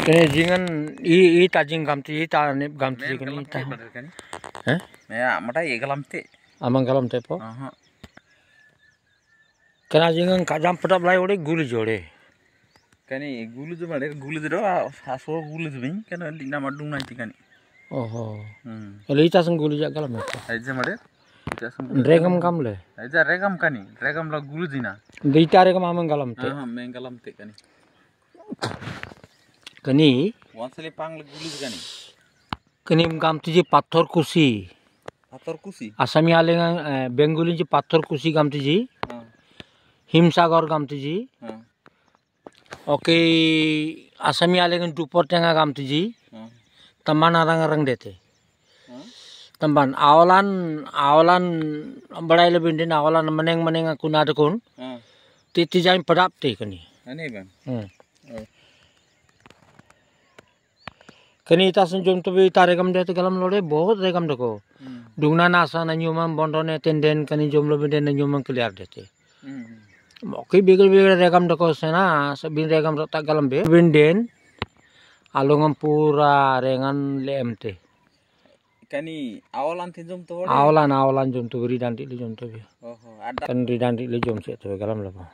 Kene jingan i tajing gamti i ta ne gamti kene ta. Eh? Ya, mata ye galam te. Amang galam te po. Kena jingan kajam pedap lai ode guli jode. Kani gulu tu made gulu tu aso gulu tu bing kena di nama dung nanti kani. Oh. Eli ta sang guli jak galam apa? Aja made. Regam gam le. Aja regam kani. Regam la gulu dina. Di ta regam amang galam te. Main galam te kani. Kani Wansale pang la gulu kani. kani gamti ji pathor kusi. Pathor kusi. Asami alengan Bengali ji pathor kusi gamti ji. Himsagar gamti ji. Oke Asami alengan dupor tengah gamti ji. Tamban arang dete. Tamban awalan badai le bindin awalan meneng aku nadakun. Titi jaim pedap te kani. Ane bang. Kani ita senjom tu bi taregam dete galam lode बहुत regam deko. Dungna nasa na nyumam bondone tenden kani jomlo binde na nyumam clear dete. Oke bigel regam deko sena sabin regam rota galam be binden alungam pura rengan lemte. Kani awalan tinjom tu. Awalan jom tu ridandi le jom tu bi. Oh, ada. Kan ridandi le jom se tu galam lapa.